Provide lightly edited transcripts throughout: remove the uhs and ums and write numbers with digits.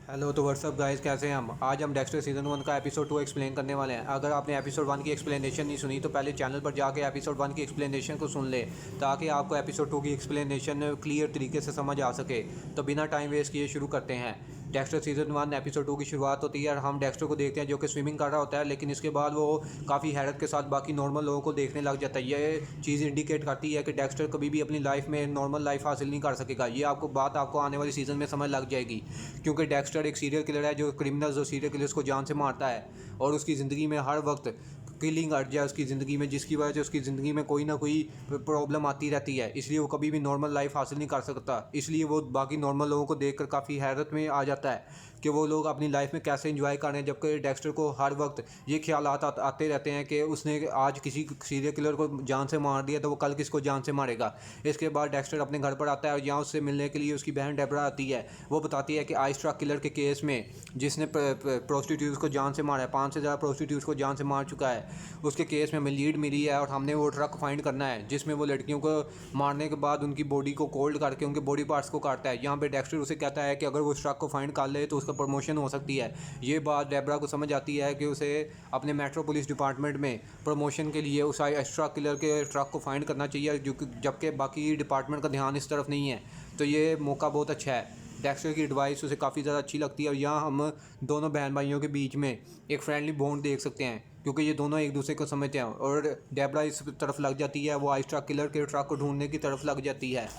Hello तो WhatsApp guys, कैसे हैं हम। आज हम डेक्स्टर सीज़न 1 का एपिसोड 2 एक्सप्लेन करने वाले हैं। अगर आपने एपिसोड 1 की एक्सप्लेनेशन नहीं सुनी तो पहले चैनल पर जाके एपिसोड 1 की एक्सप्लेनेशन को सुन ले, ताकि आपको एपिसोड 2 की एक्सप्लेनेशन क्लियर तरीके से समझ आ सके। तो बिना टाइम वेस्ट किए शुरू करते हैं। डेक्स्टर सीज़न 1 एपिसोड 2 की शुरुआत होती है और हम डेक्स्टर को देखते हैं जो कि स्विमिंग कर रहा होता है, लेकिन इसके बाद वो काफ़ी हैरत के साथ बाकी नॉर्मल लोगों को देखने लग जाता है। ये चीज़ इंडिकेट करती है कि डेक्स्टर कभी भी अपनी लाइफ में नॉर्मल लाइफ हासिल नहीं कर सकेगा। ये आपको आने वाली सीज़न में समझ लग जाएगी, क्योंकि डेक्स्टर एक सीरियल किलर है जो क्रिमिनल्स और सीरियल किलर्स को जान से मारता है, और उसकी ज़िंदगी में हर वक्त किलिंग अट जाए उसकी ज़िंदगी में, जिसकी वजह से उसकी ज़िंदगी में कोई ना कोई प्रॉब्लम आती रहती है। इसलिए वो कभी भी नॉर्मल लाइफ हासिल नहीं कर सकता। इसलिए वो बाकी नॉर्मल लोगों को देखकर काफ़ी हैरत में आ जाता है कि वो लोग अपनी लाइफ में कैसे एंजॉय कर रहे हैं, जबकि डेक्स्टर को हर वक्त ये ख्याल आते रहते हैं कि उसने आज किसी सीरियल किलर को जान से मार दिया तो वो कल किसको जान से मारेगा। इसके बाद डेक्स्टर अपने घर पर आता है और यहाँ उससे मिलने के लिए उसकी बहन डेबरा आती है। वो बताती है कि आइस ट्रक किलर के केस में जिसने प्रोस्टिट्यूट्स को जान से मारा है, 5 से ज़्यादा प्रोस्टिट्यूट्स को जान से मार चुका है, उसके केस में हमें लीड मिली है और हमने वो ट्रक फाइंड करना है जिसमें वो लड़कियों को मारने के बाद उनकी बॉडी को कोल्ड करके उनके बॉडी पार्ट्स को काटता है। यहाँ पे डेक्स्टर उसे कहता है कि अगर वो उस ट्रक को फाइंड कर ले तो उसका प्रमोशन हो सकती है। ये बात डेबरा को समझ आती है कि उसे अपने मेट्रो पुलिस डिपार्टमेंट में प्रमोशन के लिए उस एक्स्ट्रा किलर के ट्रक को फाइंड करना चाहिए, जबकि बाकी डिपार्टमेंट का ध्यान इस तरफ नहीं है। तो ये मौका बहुत अच्छा है। डेक्स्टर की एडवाइस उसे काफ़ी ज़्यादा अच्छी लगती है और यहाँ हम दोनों बहन भाइयों के बीच में एक फ्रेंडली बॉन्ड देख सकते हैं, क्योंकि ये दोनों एक दूसरे को समझते हैं। और डेबरा इस तरफ लग जाती है, वो आइस ट्रक किलर के ट्रक को ढूंढने की तरफ लग जाती है।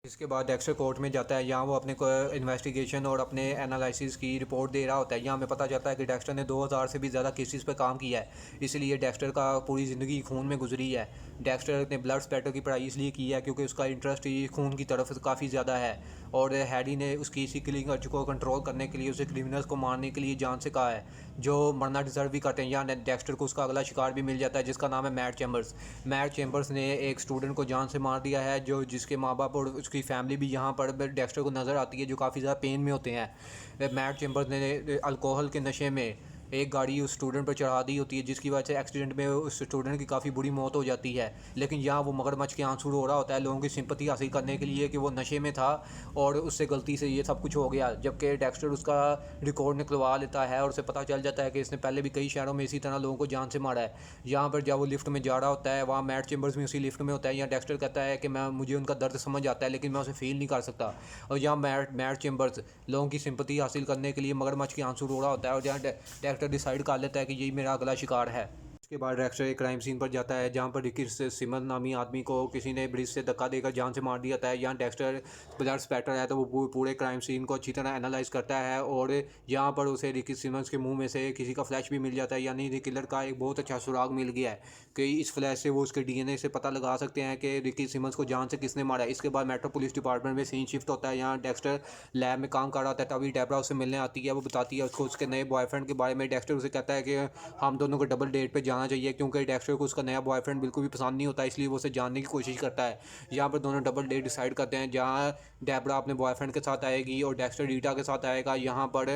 इसके बाद डेक्स्टर कोर्ट में जाता है, यहाँ वो अपने इन्वेस्टिगेशन और अपने एनालिसिस की रिपोर्ट दे रहा होता है। यहाँ हमें पता चलता है कि डेक्स्टर ने 2000 से भी ज़्यादा केसेस पर काम किया है, इसलिए डेक्स्टर का पूरी ज़िंदगी खून में गुजरी है। डेक्स्टर ने ब्लड स्पैटर की पढ़ाई इसलिए की है क्योंकि उसका इंटरेस्ट ही खून की तरफ काफ़ी ज़्यादा है, और हैरी ने उसकी इसी किलिंग अर्ज को कंट्रोल करने के लिए उसे क्रिमिनल्स को मारने के लिए जान से कहा है, जो मरना डिजर्व भी करते हैं। यहाँ डेक्स्टर को उसका अगला शिकार भी मिल जाता है जिसका नाम है मैट चैम्बर्स। मैट चैम्बर्स ने एक स्टूडेंट को जान से मार दिया है, जो जिसके माँ बाप और उसकी फैमिली भी यहाँ पर डेक्स्टर को नज़र आती है, जो काफ़ी ज़्यादा पेन में होते हैं। मैट चैम्बर्स ने अल्कोहल के नशे में एक गाड़ी उस स्टूडेंट पर चढ़ा दी होती है, जिसकी वजह से एक्सीडेंट में उस स्टूडेंट की काफ़ी बुरी मौत हो जाती है। लेकिन यहाँ वो मगरमच्छ के आंसू रो रहा होता है लोगों की सिंपैथी हासिल करने के लिए कि वो नशे में था और उससे गलती से ये सब कुछ हो गया, जबकि डेक्स्टर उसका रिकॉर्ड निकलवा लेता है और उसे पता चल जाता है कि इसने पहले भी कई शहरों में इसी तरह लोगों को जान से मारा है। यहाँ पर जब वो लिफ्ट में जा रहा होता है, वहाँ मैट चैम्बर्स भी उसी लिफ्ट में होता है। यहाँ डेक्स्टर कहता है कि मुझे उनका दर्द समझ आता है, लेकिन मैं उसे फील नहीं कर सकता। और यहाँ मैट चैम्बर्स लोगों की सिंपैथी हासिल करने के लिए मगरमच्छ के आंसू रो रहा होता है, और यहाँ डेक्स्टर डिसाइड कर लेता है कि यही मेरा अगला शिकार है। उसके बाद डेक्स्टर एक क्राइम सीन पर जाता है जहाँ पर रिकी सिमन नामी आदमी को किसी ने ब्रिज से धक्का देकर जान से मार दिया था। यहाँ डेक्स्टर ब्लड स्पैटर है तो वो पूरे क्राइम सीन को अच्छी तरह एनालाइज करता है, और यहाँ पर उसे रिकी सिमन्स के मुंह में से किसी का फ्लैश भी मिल जाता है, यानी किलर का एक बहुत अच्छा सुराग मिल गया है कि इस फ्लैश से वो उसके डीएनए से पता लगा सकते हैं कि रिकी सिमन्स को जान से किसने मारा है। इसके बाद मेट्रो पुलिस डिपार्टमेंट में सीन शिफ्ट होता है। यहाँ डेक्स्टर लैब में काम कर रहा होता है, तभी डेबरा उससे मिलने आती है। वो बताती है उसको उसके नए बॉयफ्रेंड के बारे में। डेक्स्टर उसे कहता है कि हम दोनों को डबल डेट पे जाना चाहिए, क्योंकि डेक्स्टर को उसका नया बॉयफ्रेंड बिल्कुल भी पसंद नहीं होता, इसलिए वो उसे जानने की कोशिश करता है। यहाँ पर दोनों डबल डेट डिसाइड करते हैं, जहाँ डेबरा अपने बॉयफ्रेंड के साथ आएगी और डेक्स्टर रीटा के साथ आएगा। यहाँ पर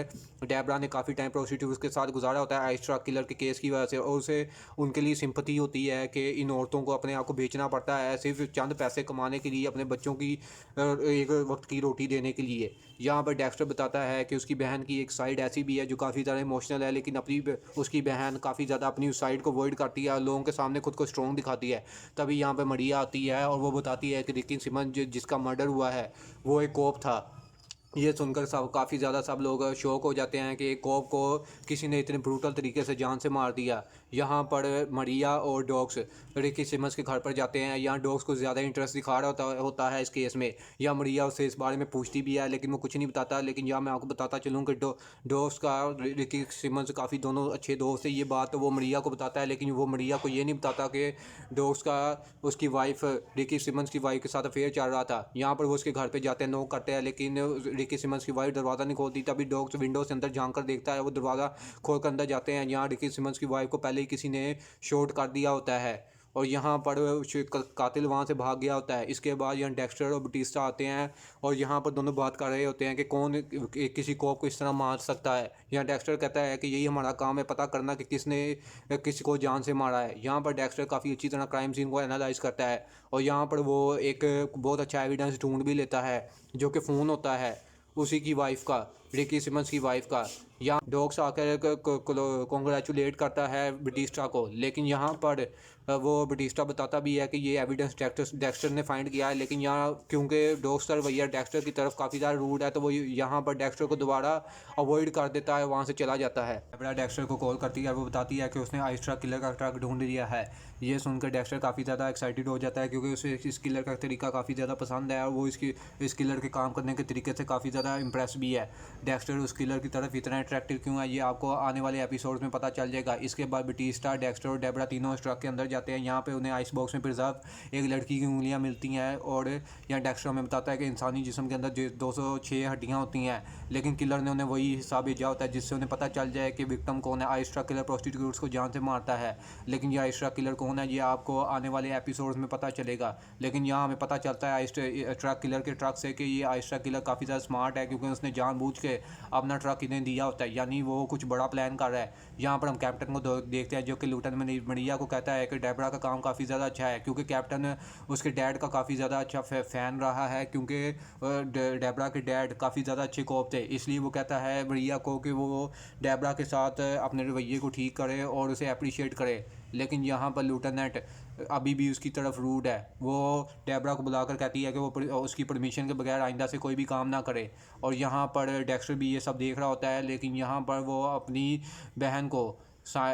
डेबरा ने काफ़ी टाइम प्रोस्टिट्यूट्स के साथ गुजारा होता है आइस ट्रक किलर के केस की वजह से, और उसे उनके लिए सिंपैथी होती है कि इन औरतों को अपने आप को बेचना पड़ता है सिर्फ चंद पैसे कमाने के लिए, अपने बच्चों की एक वक्त की रोटी देने के लिए। यहाँ पर डेक्स्टर बताता है कि उसकी बहन की एक साइड ऐसी भी है जो काफ़ी ज़्यादा इमोशनल है, लेकिन उसकी बहन काफ़ी ज़्यादा अपनी उस साइड को अवॉइड करती है, लोगों के सामने खुद को स्ट्रॉन्ग दिखाती है। तभी यहाँ पे मरिया आती है और वो बताती है कि रिकी सिमन जिसका मर्डर हुआ है वो एक कोप था। ये सुनकर सब लोग शॉक हो जाते हैं कि एक कॉप को किसी ने इतने ब्रूटल तरीके से जान से मार दिया। यहाँ पर मरिया और डॉग्स रिकी सिमन्स के घर पर जाते हैं। यहाँ डॉग्स को ज़्यादा इंटरेस्ट दिखा रहा होता है इस केस में। यहाँ मरिया उससे इस बारे में पूछती भी है, लेकिन वो कुछ नहीं बताता। लेकिन यहाँ मैं आपको बताता चलूँ कि डॉग्स का रिकी सिमन्स काफ़ी दोनों अच्छे दोस्त है, ये बात तो वो मरिया को बताता है, लेकिन वो मरिया को ये नहीं बताता कि डॉग्स का उसकी वाइफ रिकी सिमन्स की वाइफ के साथ अफेयर चल रहा था। यहाँ पर वो उसके घर पे जाते हैं, नॉक करते हैं, लेकिन रिकी सिमन्स की वाइफ दरवाज़ा नहीं खोलती। तभी डॉग्स विंडो से अंदर झांक कर देखता है, वो दरवाज़ा खोल कर अंदर जाते हैं। यहाँ रिकी सिमन्स की वाइफ को पहले ही किसी ने शॉट कर दिया होता है, और यहाँ पर कातिल वहाँ से भाग गया होता है। इसके बाद यहाँ डेक्स्टर और बटिस्टा आते हैं और यहाँ पर दोनों बात कर रहे होते हैं कि कौन किसी कॉप को इस तरह मार सकता है। यहाँ डेक्स्टर कहता है कि यही हमारा काम है, पता करना कि किसने किसी को जान से मारा है। यहाँ पर डेक्स्टर काफ़ी अच्छी तरह क्राइम सीन को एनालाइज करता है, और यहाँ पर वो एक बहुत अच्छा एविडेंस ढूंढ भी लेता है, जो कि फ़ोन होता है उसी की वाइफ का, रिकी सिमंस की वाइफ का। यहाँ डॉग्स आकर कॉन्ग्रेचुलेट करता है बटिस्टा को, लेकिन यहाँ पर वो बटिस्टा बताता भी है कि ये एविडेंस डेक्स्टर ने फाइंड किया है, लेकिन यहाँ क्योंकि डॉक्टर भैया डेक्स्टर की तरफ काफ़ी ज़्यादा रूड है तो वो यहाँ पर डेक्स्टर को दोबारा अवॉइड कर देता है, वहाँ से चला जाता है। डेबरा डेक्स्टर को कॉल करती है, वो बताती है कि उसने आइस ट्रक किलर का ट्रक ढूंढ लिया है। ये सुनकर डेक्स्टर काफ़ी ज़्यादा एक्साइटेड हो जाता है क्योंकि उसे इस किलर का तरीका काफ़ी ज़्यादा पसंद है और वो इस किलर के काम करने के तरीके से काफ़ी ज़्यादा इंप्रेस भी है। डेक्स्टर उस किलर की तरफ इतना अट्रैक्टिव क्यों है ये आपको आने वाले एपिसोड्स में पता चल जाएगा। इसके बाद बटिस्टा, डेक्स्टर और डेबरा तीनों इस ट्रक के अंदर जाते हैं। यहाँ पे उन्हें आइस बॉक्स में प्रिजर्व एक लड़की की उंगलियाँ मिलती हैं और यहाँ डेक्स्टर हमें बताता है कि इंसानी जिस्म के अंदर 206 हड्डियाँ होती हैं, लेकिन किलर ने उन्हें वही हिसाब भेजा होता है जिससे उन्हें पता चल जाए कि विक्टिम कौन है। आइस ट्रक किलर प्रोस्टिट्यूट्स को जान से मारता है, लेकिन ये आइस ट्रक किलर कौन है ये आपको आने वाले एपिसोड्स में पता चलेगा। लेकिन यहाँ हमें पता चलता है आइस ट्रक किलर के ट्रक से कि ये आइस ट्रक किलर काफ़ी ज़्यादा स्मार्ट है क्योंकि उसने जानबूझ के अपना ट्रक इन्हें दिया होता है, यानी वो कुछ बड़ा प्लान कर रहा है। यहाँ पर हम कैप्टन को देखते हैं जो कि लिeutenant मरिया को कहता है कि डेबरा का काम काफ़ी ज़्यादा अच्छा है क्योंकि कैप्टन उसके डैड का काफ़ी ज़्यादा अच्छा फ़ैन रहा है क्योंकि डेबरा के डैड काफ़ी ज़्यादा अच्छे कोप थे। इसलिए वो कहता है मरिया को कि वो डेबरा के साथ अपने रवैये को ठीक करे और उसे अप्रिशिएट करे। लेकिन यहाँ पर लिeutenant अभी भी उसकी तरफ रूड है। वो डेबरा को बुलाकर कहती है कि वो उसकी परमिशन के बगैर आइंदा से कोई भी काम ना करे। और यहाँ पर डेक्स्टर भी ये सब देख रहा होता है, लेकिन यहाँ पर वो अपनी बहन को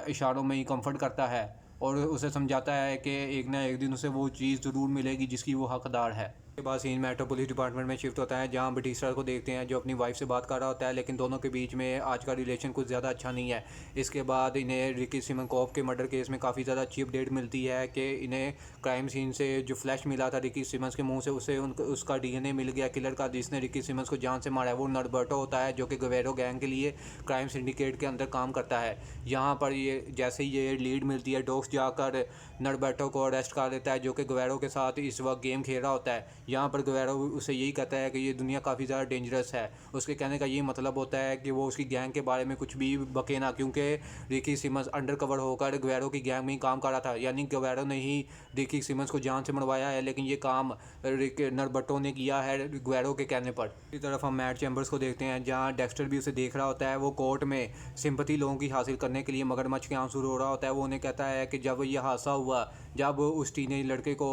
इशारों में ही कंफर्ट करता है और उसे समझाता है कि एक ना एक दिन उसे वो चीज़ ज़रूर मिलेगी जिसकी वो हकदार है। के बाद सीन मेट्रोपोलिस डिपार्टमेंट में शिफ्ट होता है जहाँ बटिस्टा को देखते हैं जो अपनी वाइफ से बात कर रहा होता है, लेकिन दोनों के बीच में आज का रिलेशन कुछ ज़्यादा अच्छा नहीं है। इसके बाद इन्हें रिकी सिमनकॉफ के मर्डर केस में काफ़ी ज़्यादा अच्छी अपडेट मिलती है कि इन्हें क्राइम सीन से जो फ्लैश मिला था रिकी सिमंस के मुंह से उसे उसका डीएनए मिल गया किलर का जिसने रिकी सिमंस को जान से मारा है। वो नॉर्बर्टो होता है जो कि गवेरो गैंग के लिए क्राइम सिंडिकेट के अंदर काम करता है। यहाँ पर ये जैसे ही ये लीड मिलती है डॉक्स जाकर नॉर्बर्टो को अरेस्ट कर लेता है जो कि गवेरो के साथ इस वक्त गेम खेल रहा होता है। यहाँ पर गवेरो उसे यही कहता है कि ये दुनिया काफ़ी ज़्यादा डेंजरस है। उसके कहने का ये मतलब होता है कि वो उसकी गैंग के बारे में कुछ भी बके ना, क्योंकि रिकी सिमंस अंडर कवर होकर गवेरो की गैंग में ही काम कर रहा था, यानी गवेरो ने ही रिकी सिमंस को जान से मरवाया है, लेकिन ये काम नॉर्बर्टो ने किया है गवेरो के कहने पर। इसी तरफ हम मैट चैम्बर्स को देखते हैं जहाँ डेक्स्टर भी उसे देख रहा होता है। वो कोर्ट में सिंपैथी लोगों की हासिल करने के लिए मगरमच्छ के आंसू रो रहा होता है। वो उन्हें कहता है कि जब ये हादसा हुआ, जब उस टीनेज लड़के को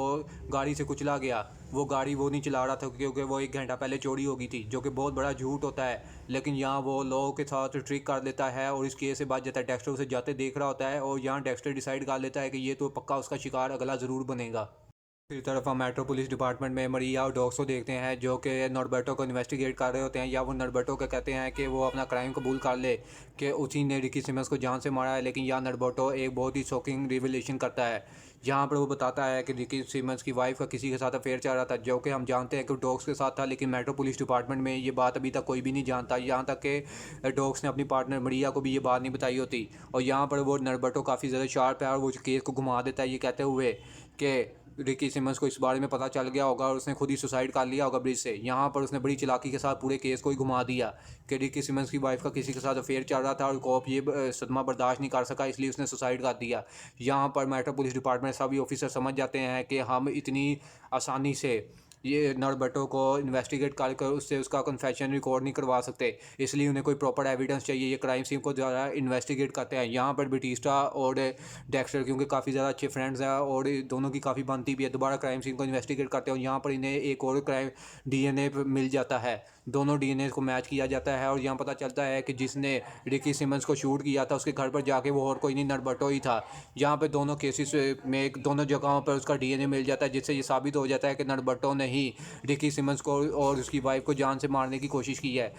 गाड़ी से कुचला गया, वो गाड़ी वो नहीं चला रहा था क्योंकि वो 1 घंटा पहले चोरी हो गई थी, जो कि बहुत बड़ा झूठ होता है। लेकिन यहाँ वो लोगों के साथ ट्रिक कर लेता है और इस केस से बच जाता है। डेक्स्टर उसे जाते देख रहा होता है और यहाँ डेक्स्टर डिसाइड कर लेता है कि ये तो पक्का उसका शिकार अगला ज़रूर बनेगा। दूसरी तरफ हम मेट्रोपोलिस डिपार्टमेंट में मरिया और डॉग्स को देखते हैं जो कि नॉर्बर्टो को इन्वेस्टिगेट कर रहे होते हैं, या वो नॉर्बर्टो को कहते हैं कि वो अपना क्राइम कबूल कर ले कि उसी ने रिकी सिमंस को जान से मारा है। लेकिन यहाँ नॉर्बर्टो एक बहुत ही शॉकिंग रिविलेशन करता है जहाँ पर वो बताता है कि रिकी सिमंस की वाइफ का किसी के साथ अफेयर चल रहा था, जो कि हम जानते हैं कि डॉग्स के साथ था, लेकिन मेट्रोपोलिस डिपार्टमेंट में ये बात अभी तक कोई भी नहीं जानता, यहाँ तक कि डॉग्स ने अपनी पार्टनर मरिया को भी ये बात नहीं बताई होती। और यहाँ पर वो नॉर्बर्टो काफ़ी ज़्यादा शार्प है और वो केस को घुमा देता है ये कहते हुए कि रिकी सिमंस को इस बारे में पता चल गया होगा और उसने खुद ही सुसाइड कर लिया होगा ब्रिज से। यहाँ पर उसने बड़ी चालाकी के साथ पूरे केस को ही घुमा दिया कि रिकी सिमंस की वाइफ का किसी के साथ अफेयर चल रहा था और कॉप ये सदमा बर्दाश्त नहीं कर सका, इसलिए उसने सुसाइड कर दिया। यहाँ पर मेट्रोपोलिस डिपार्टमेंट सभी ऑफिसर समझ जाते हैं कि हम इतनी आसानी से ये नॉर्बर्टो को इन्वेस्टिगेट कर उससे उसका कन्फेशन रिकॉर्ड नहीं करवा सकते, इसलिए उन्हें कोई प्रॉपर एविडेंस चाहिए। ये क्राइम सीन को ज़्यादा इन्वेस्टिगेट करते हैं। यहाँ पर बटिस्टा और डेक्स्टर क्योंकि काफ़ी ज़्यादा अच्छे फ्रेंड्स हैं और दोनों की काफ़ी बनती भी है, दोबारा क्राइम सीन को इन्वेस्टिगेट करते हैं। और यहाँ पर इन्हें एक और क्राइम डीएनए मिल जाता है, दोनों डीएनए को मैच किया जाता है और यहाँ पता चलता है कि जिसने रिकी सिमंस को शूट किया था उसके घर पर जाके वो और कोई नहीं नॉर्बर्टो ही था। यहाँ पे दोनों केसेस में दोनों जगहों पर उसका डीएनए मिल जाता है, जिससे ये साबित हो जाता है कि नॉर्बर्टो ने ही रिकी सिमंस को और उसकी वाइफ को जान से मारने की कोशिश की है,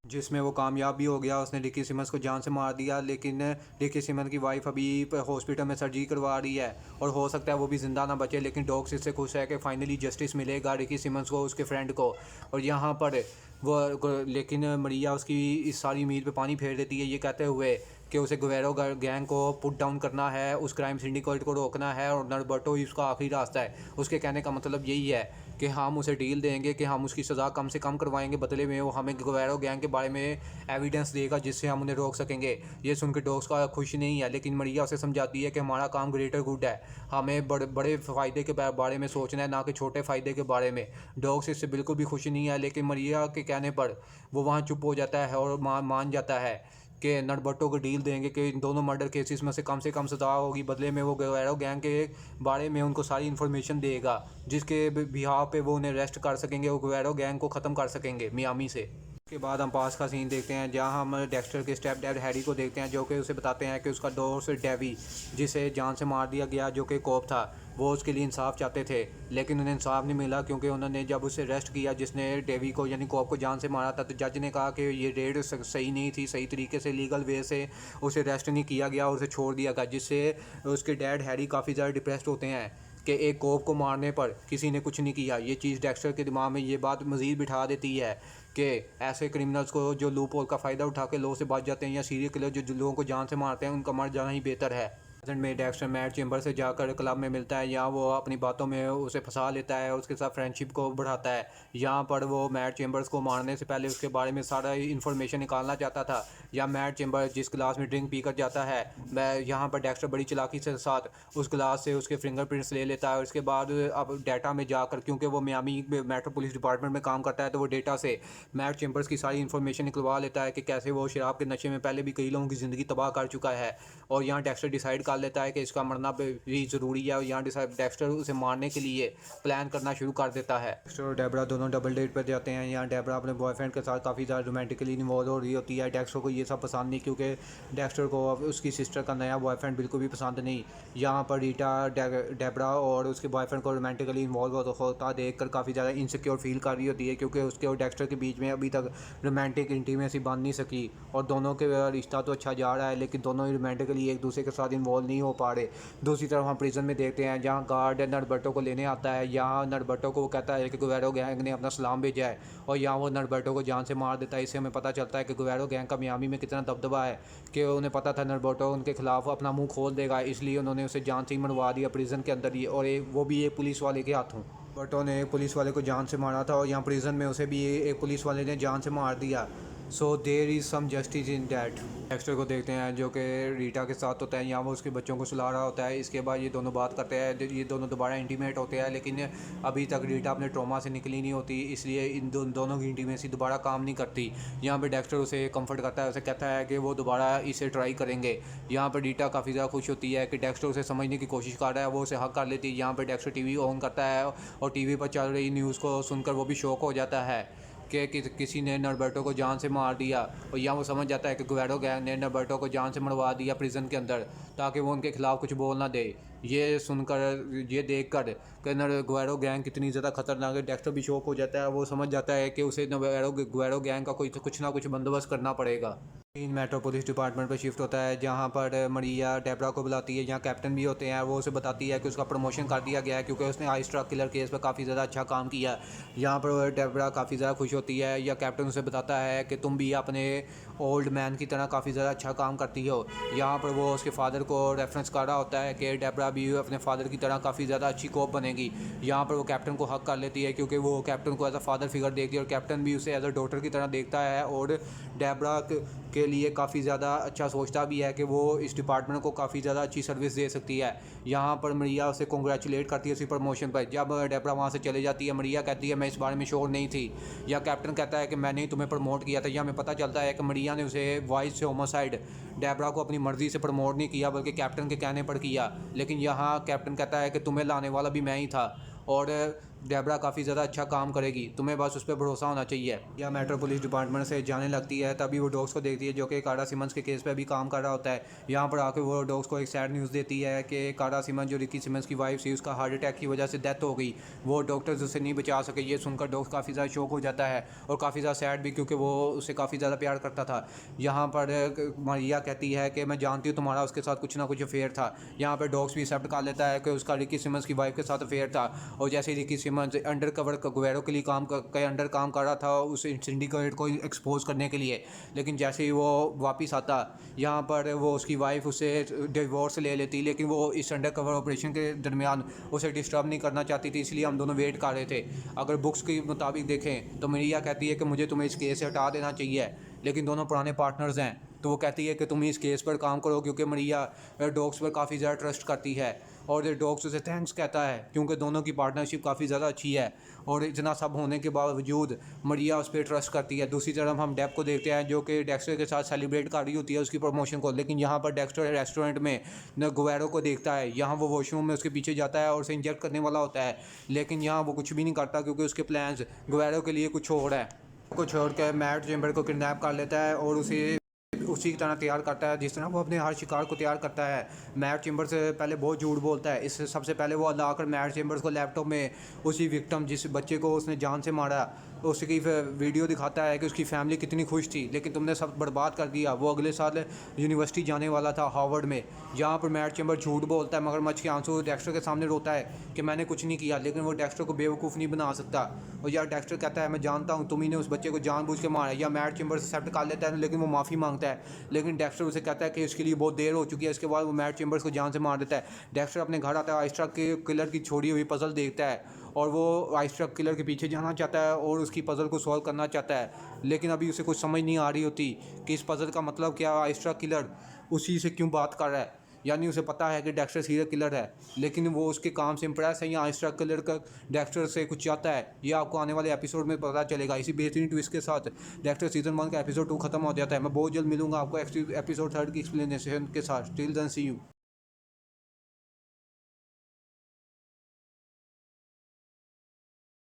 जिसमें वो कामयाब भी हो गया। उसने रिकी सिमंस को जान से मार दिया, लेकिन रिकी सिमंस की वाइफ अभी हॉस्पिटल में सर्जरी करवा रही है और हो सकता है वो भी ज़िंदा ना बचे। लेकिन डॉक्स इससे खुश है कि फाइनली जस्टिस मिलेगा रिकी सिमंस को, उसके फ्रेंड को। और यहाँ पर वो लेकिन मरिया उसकी इस सारी उम्मीद पे पानी फेर देती है ये कहते हुए कि उसे गवेरो गैंग को पुट डाउन करना है, उस क्राइम सिंडिकेट को रोकना है और नॉर्बर्टो ही उसका आखिरी रास्ता है। उसके कहने का मतलब यही है कि हम उसे डील देंगे कि हम उसकी सज़ा कम से कम करवाएंगे, बदले में वो हमें गुवेरो गैंग के बारे में एविडेंस देगा जिससे हम उन्हें रोक सकेंगे। ये सुन के डॉग्स का खुश नहीं है, लेकिन मरिया उसे समझाती है कि हमारा काम ग्रेटर गुड है, हमें बड़े बड़े फ़ायदे के बारे में सोचना है, ना कि छोटे फ़ायदे के बारे में। डॉग्स इससे बिल्कुल भी खुश नहीं है, लेकिन मरिया के कहने पर वो वहाँ चुप हो जाता है और मान जाता है कि नटबट्टो को डील देंगे कि इन दोनों मर्डर केसेस में से कम सज़ा होगी, बदले में वो गुवेरो गैंग के बारे में उनको सारी इन्फॉर्मेशन देगा जिसके बिहाफ पे वो उन्हें अरेस्ट कर सकेंगे और गुवेरो गैंग को ख़त्म कर सकेंगे मियामी से। उसके बाद हम पास का सीन देखते हैं जहां हम डेक्स्टर के स्टेप डैड हैरी को देखते हैं, जो कि उसे बताते हैं कि उसका दोस्त डेवी, जिसे जान से मार दिया गया, जो कि कोप था, वो उसके लिए इंसाफ चाहते थे, लेकिन उन्हें इंसाफ नहीं मिला क्योंकि उन्होंने जब उसे अरेस्ट किया जिसने डेवी को यानी कोप को जान से मारा था, तो जज ने कहा कि ये रेड सही नहीं थी, सही तरीके से लीगल वे से उसे अरेस्ट नहीं किया गया और उसे छोड़ दिया गया, जिससे उसके डैड हैरी काफ़ी ज़्यादा डिप्रेस्ड होते हैं कि एक कोप को मारने पर किसी ने कुछ नहीं किया। ये चीज़ डेक्स्टर के दिमाग में ये बात मज़ीद बिठा देती है कि ऐसे क्रिमिनल्स को जो लूप होल का फ़ायदा उठा के लॉ से बच जाते हैं, या सीरियल किलर जो लोगों को जान से मारते हैं, उनका मर जाना ही बेहतर है। में डेक्स्टर मैट चेम्बर से जाकर क्लब में मिलता है, यहाँ वो अपनी बातों में उसे फंसा लेता है, उसके साथ फ्रेंडशिप को बढ़ाता है। यहाँ पर वो मैट चेम्बर्स को मारने से पहले उसके बारे में सारा इन्फॉर्मेशन निकालना चाहता था। या मैट चेम्बर जिस गिलास में ड्रिंक पीकर जाता है, मैं यहाँ पर डेक्स्टर बड़ी चालाकी से साथ उस गिलास से उसके फिंगरप्रिंट्स ले लेता है। उसके बाद अब डाटा में जाकर, क्योंकि वो मियामी मेट्रो पुलिस डिपार्टमेंट में काम करता है, तो वो डेटा से मैट चेम्बर्स की सारी इन्फॉर्मेशन निकलवा लेता है कि कैसे वो शराब के नशे में पहले भी कई लोगों की ज़िंदगी तबाह कर चुका है। और यहाँ डेक्स्टर डिसाइड कर लेता है कि इसका मरना भी ज़रूरी है, और यहाँ डेक्स्टर उसे मारने के लिए प्लान करना शुरू कर देता है। डेक्स्टर और डेबरा दोनों डबल डेट पर जाते हैं। यहाँ डेबरा अपने बॉयफ्रेंड के साथ काफ़ी ज़्यादा रोमांटिकली इन्वॉल्व हो रही होती है। डेक्स्टर को ये सब पसंद नहीं, क्योंकि डेक्स्टर को उसकी सिस्टर का नया बॉयफ्रेंड बिल्कुल भी पसंद नहीं। यहाँ पर रीटा डेबरा और उसके बॉयफ्रेंड को रोमांटिकली इन्वॉल्व होता देख कर काफ़ी ज़्यादा इनसिक्योर फील कर रही होती है, क्योंकि उसके और डेक्स्टर के बीच में अभी तक रोमांटिक इंटीमेसी बन नहीं सकी, और दोनों के रिश्ता तो अच्छा जा रहा है, लेकिन दोनों ही रोमांटिकली एक दूसरे के साथ इन्वॉल्व नहीं हो पा रहे। दूसरी तरफ हम प्रिजन में देखते हैं जहाँ गार्ड नटबर्टो को लेने आता है। यहाँ नटबर्टो को कहता है कि गुवेरो गैंग ने अपना सलाम भेजा है, और यहाँ वो नटबर्टो को जान से मार देता है। इससे हमें पता चलता है कि गुवेरो गैंग का मियामी में कितना दबदबा है, कि उन्हें पता था नटबर्टो उनके खिलाफ अपना मुंह खोल देगा, इसलिए उन्होंने उसे जान से ही मरवा दिया प्रिजन के अंदर ही, और वो भी एक पुलिस वाले के हाथों। बटो ने एक पुलिस वाले को जान से मारा था, और यहाँ प्रिजन में उसे भी एक पुलिस वाले ने जान से मार दिया। So there is some justice in that. Dexter को देखते हैं जो कि रीटा के साथ होता है, यहाँ वो उसके बच्चों को सुला रहा होता है। इसके बाद ये दोनों बात करते हैं, ये दोनों दोबारा इंटीमेट होते हैं, लेकिन अभी तक रीटा अपने ट्रॉमा से निकली नहीं होती, इसलिए इन दोनों की इंटीमेसी दोबारा काम नहीं करती। यहाँ पे डेक्स्टर उसे कंफर्ट करता है, उसे कहता है कि वो दोबारा इसे ट्राई करेंगे। यहाँ पर रीटा काफ़ी ज़्यादा खुश होती है कि डेक्स्टर उसे समझने की कोशिश कर रहा है, वो उसे हक कर लेती है। यहाँ पर डेक्स्टर टीवी ऑन करता है और टीवी पर चल रही न्यूज़ को सुनकर वो भी शॉक हो जाता है कि किसी ने नटबर्टो को जान से मार दिया, और यहाँ वो समझ जाता है कि गुवेरो गैंग ने नटबर्टो को जान से मरवा दिया प्रिजन के अंदर, ताकि वो उनके खिलाफ कुछ बोल ना दे। ये सुनकर, ये देखकर कि गुवेरो गैंग कितनी ज़्यादा खतरनाक है, डेक्स्टर भी शौक हो जाता है। वो समझ जाता है कि उसे गुवेरो गैंग का कुछ ना कुछ बंदोबस्त करना पड़ेगा। इन मेट्रो पुलिस डिपार्टमेंट पर शिफ्ट होता है, जहाँ पर मरिया डेबरा को बुलाती है। यहाँ कैप्टन भी होते हैं, वो उसे बताती है कि उसका प्रमोशन कर दिया गया है, क्योंकि उसने आइस ट्रक किलर केस पर काफ़ी ज़्यादा अच्छा काम किया। यहाँ पर डेबरा काफ़ी ज़्यादा खुश होती है, या कैप्टन उसे बताता है कि तुम भी अपने ओल्ड मैन की तरह काफ़ी ज़्यादा अच्छा काम करती हो। यहाँ पर वो उसके फादर को रेफरेंस कर रहा होता है कि डेबरा भी अपने फादर की तरह काफ़ी ज़्यादा अच्छी कोप बनेगी। यहाँ पर वो कैप्टन को हक कर लेती है, क्योंकि वो कैप्टन को एज अ फादर फिगर देखती है, और कैप्टन भी उसे एज अ डॉटर की तरह देखता है, और डेबरा के लिए काफ़ी ज़्यादा अच्छा सोचता भी है कि वो इस डिपार्टमेंट को काफ़ी ज़्यादा अच्छी सर्विस दे सकती है। यहाँ पर मरिया उसे कॉन्ग्रेचुलेट करती है उसी प्रमोशन पर। जब डेबरा वहाँ से चले जाती है, मरिया कहती है मैं इस बारे में श्योर नहीं थी, या कैप्टन कहता है कि मैंने ही तुम्हें प्रमोट किया था। यहाँ हमें पता चलता है कि मरिया ने उसे वॉइस से होमोसाइड डेबरा को अपनी मर्ज़ी से प्रमोट नहीं किया, बल्कि कैप्टन के कहने पर किया। लेकिन यहाँ कैप्टन कहता है कि तुम्हें लाने वाला भी मैं ही था, और डेबरा काफ़ी ज़्यादा अच्छा काम करेगी, तुम्हें बस उस पर भरोसा होना चाहिए। या मेट्रो पुलिस डिपार्टमेंट से जाने लगती है, तभी वो डॉग्स को देखती है जो कि कारा सिमंस के केस पे भी काम कर रहा होता है। यहाँ पर आकर वो डॉग्स को एक सैड न्यूज़ देती है कि कारा सिमंस जो रिकी सिमंस की वाइफ थी, उसका हार्ट अटैक की वजह से डेथ हो गई, वो डॉक्टर्स उसे नहीं बचा सके। ये सुनकर डॉग्स काफ़ी ज़्यादा शौक हो जाता है, और काफ़ी ज़्यादा सैड भी, क्योंकि वो उसे काफ़ी ज़्यादा प्यार करता था। यहाँ पर मरिया कहती है कि मैं जानती हूँ तुम्हारा उसके साथ कुछ ना कुछ अफेयर था। यहाँ पर डॉग्स भी एक्सेप्ट कर लेता है कि उसका रिकी सिमंस की वाइफ के साथ अफेयर था, और जैसे ही रिकी सिमंस अंडर कवर गुवेरो के लिए अंडर काम कर रहा था उस सिंडिकेट को एक्सपोज करने के लिए। लेकिन जैसे ही वो वापस आता यहाँ पर वो उसकी वाइफ उसे डिवोर्स ले लेती, लेकिन वो इस अंडर कवर ऑपरेशन के दरमियान उसे डिस्टर्ब नहीं करना चाहती थी, इसलिए हम दोनों वेट कर रहे थे। अगर बुक्स के मुताबिक देखें तो मरिया कहती है कि मुझे तुम्हें इस केस से हटा देना चाहिए, लेकिन दोनों पुराने पार्टनर्स हैं तो वो कहती है कि तुम इस केस पर काम करो, क्योंकि मरिया डॉग्स पर काफ़ी ज़्यादा ट्रस्ट करती है और डॉग्स उसे थैंक्स कहता है क्योंकि दोनों की पार्टनरशिप काफ़ी ज़्यादा अच्छी है। और इतना सब होने के बावजूद मरिया उस पर ट्रस्ट करती है। दूसरी तरफ हम डेप को देखते हैं जो कि डेक्स्टर के साथ सेलिब्रेट कर रही होती है उसकी प्रमोशन को, लेकिन यहाँ पर डेक्स्टर रेस्टोरेंट में न गुवेरो को देखता है। यहाँ वो वॉशरूम में उसके पीछे जाता है और उसे इंजेक्ट करने वाला होता है, लेकिन यहाँ वो कुछ भी नहीं करता क्योंकि उसके प्लान्स गुवेरो के लिए कुछ और है। कुछ छोड़ कर मैट चेम्बर को किडनैप कर लेता है और उसी की तरह तैयार करता है जिस तरह वो अपने हर शिकार को तैयार करता है। मैट चेम्बर्स पहले बहुत झूठ बोलता है। इससे सबसे पहले वो लाकर मैट चेम्बर्स को लैपटॉप में उसी विक्टिम जिस बच्चे को उसने जान से मारा उसकी वीडियो दिखाता है कि उसकी फैमिली कितनी खुश थी, लेकिन तुमने सब बर्बाद कर दिया। वो अगले साल यूनिवर्सिटी जाने वाला था हार्वर्ड में, जहाँ पर मैट चेम्बर झूठ बोलता है मगरमच्छ के आंसू डेक्स्टर के सामने रोता है कि मैंने कुछ नहीं किया, लेकिन वो डेक्स्टर को बेवकूफ़ नहीं बना सकता। और यार डेक्स्टर कहता है मैं जानता हूँ तुम ही ने उस बच्चे को जानबूझ के मारा। या मैट चेम्बर एक्सेप्ट कर लेता है, लेकिन वो माफ़ी मांगता है, लेकिन डेक्स्टर उसे कहता है कि इसके लिए बहुत देर हो चुकी है। इसके बाद वो मैट चेम्बर्स को जान से मार देता है। डेक्स्टर अपने घर आता है, आइस ट्रक के किलर की छोड़ी हुई पजल देखता है और वो आइस ट्रक किलर के पीछे जाना चाहता है और उसकी पजल को सॉल्व करना चाहता है, लेकिन अभी उसे कुछ समझ नहीं आ रही होती कि इस पजल का मतलब क्या, आइस ट्रक किलर उसी से क्यों बात कर रहा है। यानी उसे पता है कि डेक्स्टर सीरियल किलर है, लेकिन वो उसके काम से इम्प्रेस है या आइस ट्रक किलर का डेक्स्टर से कुछ चाहता है। ये आपको आने वाले एपिसोड में पता चलेगा। इसी बेहतरीन ट्विस्ट के साथ डेक्स्टर सीजन 1 का एपिसोड 2 खत्म हो जाता है। मैं बहुत जल्द मिलूंगा आपको एपिसोड 3 की एक्सप्लेनेशन के साथ। Till then see you.